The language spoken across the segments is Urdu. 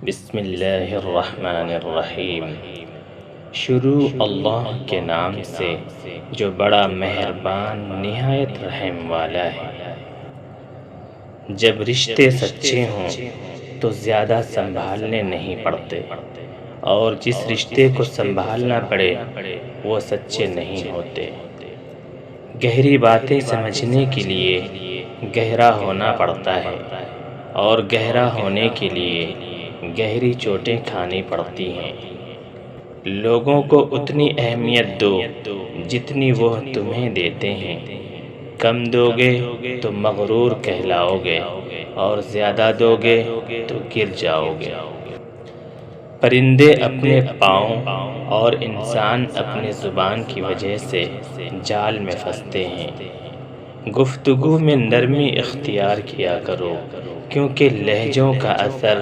بسم اللہ الرحمن الرحیم۔ شروع اللہ کے نام سے جو بڑا مہربان نہایت رحم والا ہے۔ جب رشتے سچے ہوں تو زیادہ سنبھالنے نہیں پڑتے، اور جس رشتے کو سنبھالنا پڑے وہ سچے نہیں ہوتے۔ گہری باتیں سمجھنے کے لیے گہرا ہونا پڑتا ہے، اور گہرا ہونے کے لیے گہری چوٹیں کھانی پڑتی ہیں۔ لوگوں کو اتنی اہمیت دو جتنی وہ تمہیں دیتے ہیں۔ کم دو گے تو مغرور کہلاؤ گے، اور زیادہ دو گے تو گر جاؤ گے۔ پرندے اپنے پاؤں اور انسان اپنے زبان کی وجہ سے جال میں پھنستے ہیں۔ گفتگو میں نرمی اختیار کیا کرو، کیونکہ لہجوں کا اثر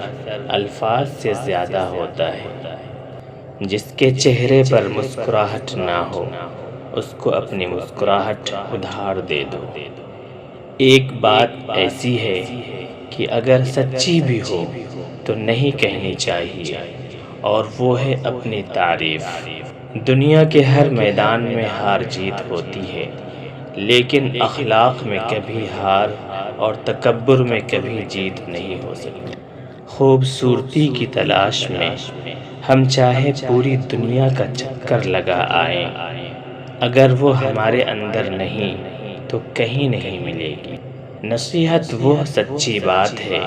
الفاظ سے زیادہ ہوتا ہے۔ جس کے چہرے پر مسکراہٹ نہ ہو، اس کو اپنی مسکراہٹ ادھار دے دو۔ ایک بات ایسی ہے کہ اگر سچی بھی ہو تو نہیں کہنی چاہیے، اور وہ ہے اپنی تعریف۔ دنیا کے ہر میدان میں ہار جیت ہوتی ہے، لیکن اخلاق میں کبھی ہار اور تکبر میں کبھی جیت نہیں ہو سکتی۔ خوبصورتی کی تلاش میں ہم چاہے پوری دنیا کا چکر لگا آئیں، اگر وہ ہمارے اندر نہیں تو کہیں نہیں ملے گی۔ نصیحت وہ سچی بات ہے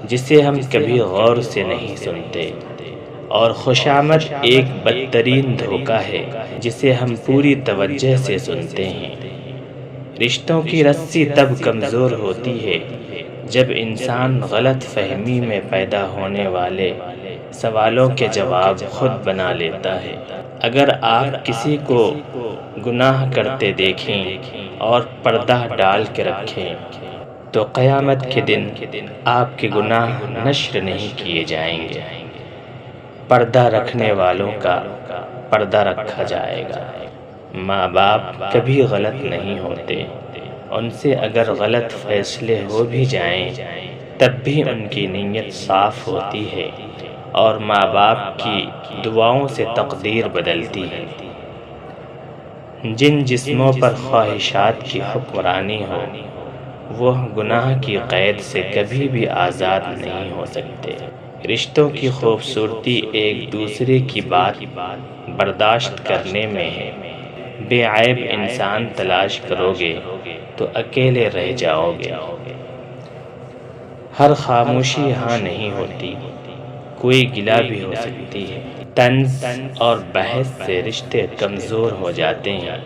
جسے ہم کبھی غور سے نہیں سنتے، اور خوشامد ایک بدترین دھوکہ ہے جسے ہم پوری توجہ سے سنتے ہیں۔ رشتوں کی رسی تب کمزور ہوتی ہے جب انسان غلط فہمی میں پیدا ہونے والے سوالوں کے جواب خود بنا لیتا ہے۔ اگر آپ کسی کو گناہ کرتے دیکھیں اور پردہ ڈال کے رکھیں تو قیامت کے دن آپ کے گناہ نشر نہیں کیے جائیں گے۔ پردہ رکھنے والوں کا پردہ رکھا جائے گا۔ ماں باپ کبھی غلط نہیں ہوتے، ان سے اگر غلط فیصلے ہو بھی جائیں تب بھی ان کی نیت صاف ہوتی ہے، اور ماں باپ کی دعاؤں سے تقدیر بدلتی ہے۔ جن جسموں پر خواہشات کی حکمرانی ہو وہ گناہ کی قید سے کبھی بھی آزاد نہیں ہو سکتے۔ رشتوں کی خوبصورتی ایک دوسرے کی بات برداشت کرنے میں ہے۔ بے عیب انسان تلاش کرو گے تو اکیلے رہ جاؤ گے۔ ہر خاموشی ہاں نہیں ہوتی، کوئی گلہ بھی ہو سکتی ہے۔ طنز اور بحث سے رشتے کمزور ہو جاتے ہیں،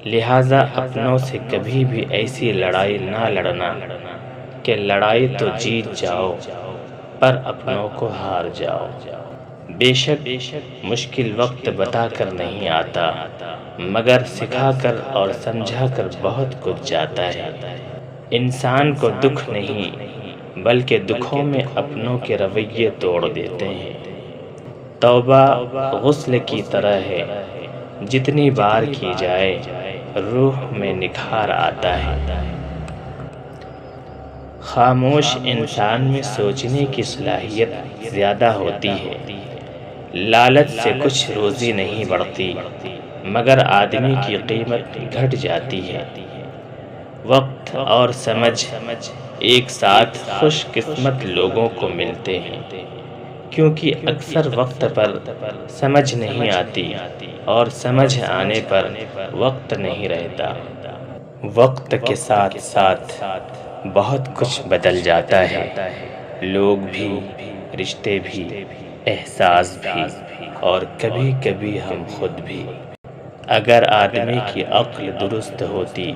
لہٰذا اپنوں سے کبھی بھی ایسی لڑائی نہ لڑنا کہ لڑائی تو جیت جاؤ پر اپنوں کو ہار جاؤ۔ بے شک مشکل وقت بتا کر نہیں آتا، مگر سکھا کر اور سمجھا کر بہت کچھ جاتا ہے۔ انسان کو دکھ نہیں بلکہ دکھوں میں اپنوں کے رویے توڑ دیتے ہیں۔ توبہ غسل کی طرح ہے، جتنی بار کی جائے روح میں نکھار آتا ہے۔ خاموش انسان میں سوچنے کی صلاحیت زیادہ ہوتی ہے۔ لالچ سے کچھ روزی نہیں بڑھتی، مگر آدمی کی قیمت گھٹ جاتی ہے۔ وقت اور سمجھ ایک ساتھ خوش قسمت لوگوں کو ملتے ہیں، کیونکہ اکثر وقت پر سمجھ نہیں آتی، اور سمجھ آنے پر وقت نہیں رہتا۔ وقت کے ساتھ ساتھ بہت کچھ بدل جاتا ہے، لوگ بھی، رشتے بھی، احساس بھی، اور کبھی کبھی ہم خود بھی۔ اگر آدمی کی عقل درست ہوتی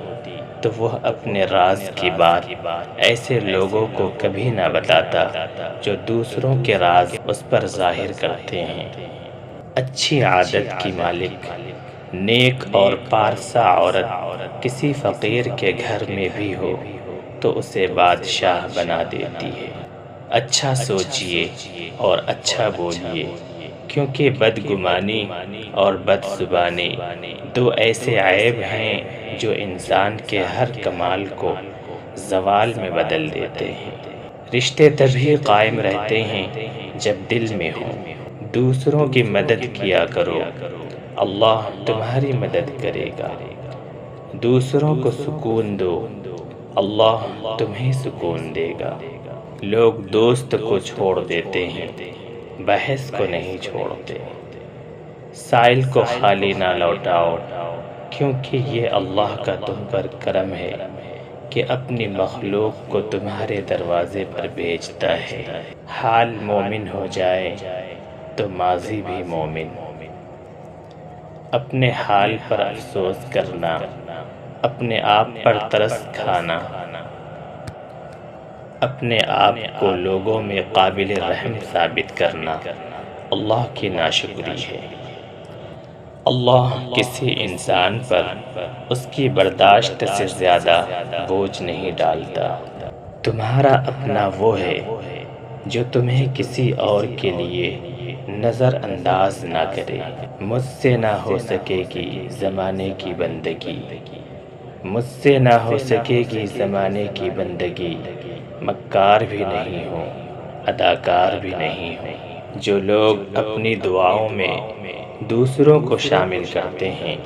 تو وہ اپنے راز کی بات ایسے لوگوں کو کبھی نہ بتاتا جو دوسروں کے راز اس پر ظاہر کرتے ہیں۔ اچھی عادت کی مالک، نیک اور پارسا عورت کسی فقیر کے گھر میں بھی ہو تو اسے بادشاہ بنا دیتی ہے۔ اچھا سوچئے اور اچھا بولیے، کیونکہ بدگمانی اور بدزبانی دو ایسے عیب ہیں جو انسان کے ہر کمال کو زوال میں بدل دیتے ہیں۔ رشتے تبھی قائم رہتے ہیں جب دل میں ہوں۔ دوسروں کی مدد کیا کرو، اللہ تمہاری مدد کرے گا۔ دوسروں کو سکون دو، اللہ تمہیں سکون دے گا۔ لوگ دوست کو چھوڑ دیتے ہیں، بحث کو نہیں چھوڑتے۔ سائل کو خالی نہ لوٹاؤ، کیونکہ یہ اللہ کا تم پر کرم ہے کہ اپنی مخلوق کو تمہارے دروازے پر بھیجتا ہے۔ حال مومن ہو جائے تو ماضی بھی مومن۔ اپنے حال پر افسوس کرنا، اپنے آپ پر ترس کھانا، اپنے آپ کو لوگوں میں قابل رحم ثابت کرنا اللہ کی ناشکری ہے۔ اللہ کسی انسان پر اس کی برداشت سے زیادہ بوجھ نہیں ڈالتا۔ تمہارا اپنا وہ ہے جو تمہیں کسی اور کے لیے نظر انداز نہ کرے۔ مجھ سے نہ ہو سکے گی زمانے کی بندگی، مجھ سے نہ ہو سکے گی زمانے کی بندگی، مکار بھی نہیں ہوں، اداکار بھی نہیں ہوں۔ جو لوگ اپنی دعاؤں میں دوسروں کو شامل کرتے ہیں،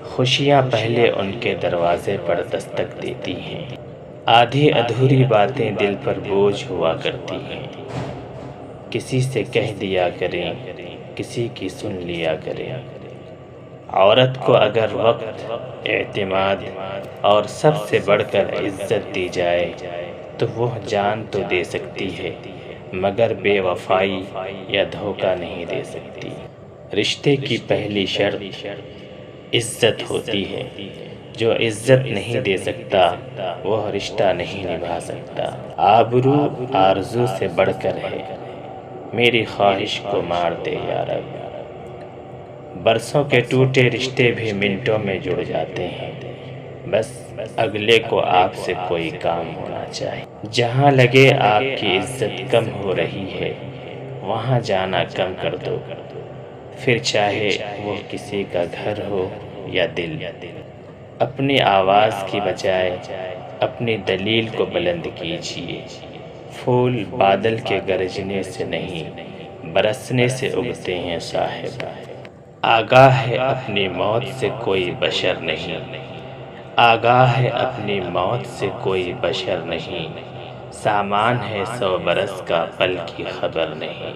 خوشیاں پہلے ان کے دروازے پر دستک دیتی ہیں۔ آدھی ادھوری باتیں دل پر بوجھ ہوا کرتی ہیں۔ کسی سے کہہ دیا کریں، کسی کی سن لیا کریں۔ عورت کو اگر وقت، اعتماد اور سب سے بڑھ کر عزت دی جائے تو وہ جان تو دے سکتی ہے، مگر بے وفائی یا دھوکہ نہیں دے سکتی۔ رشتے کی پہلی شرط عزت ہوتی ہے۔ جو عزت نہیں دے سکتا وہ رشتہ نہیں نبھا سکتا۔ آبرو آرزو سے بڑھ کر ہے، میری خواہش کو مار دے یا رب۔ برسوں کے ٹوٹے رشتے بھی منٹوں میں جڑ جاتے ہیں، بس اگلے کو آپ سے کوئی کام ہونا چاہیے۔ جہاں لگے آپ کی عزت کم ہو رہی ہے، وہاں جانا کم کر دو، پھر چاہے وہ کسی کا گھر ہو یا دل۔ اپنی آواز کی بجائے اپنی دلیل کو بلند کیجیے۔ پھول بادل کے گرجنے سے نہیں، برسنے سے اگتے ہیں صاحب۔ آگاہ ہے اپنی موت سے کوئی بشر نہیں، آگاہ ہے اپنی موت سے کوئی بشر نہیں، سامان ہے 100 برس کا پل کی خبر نہیں۔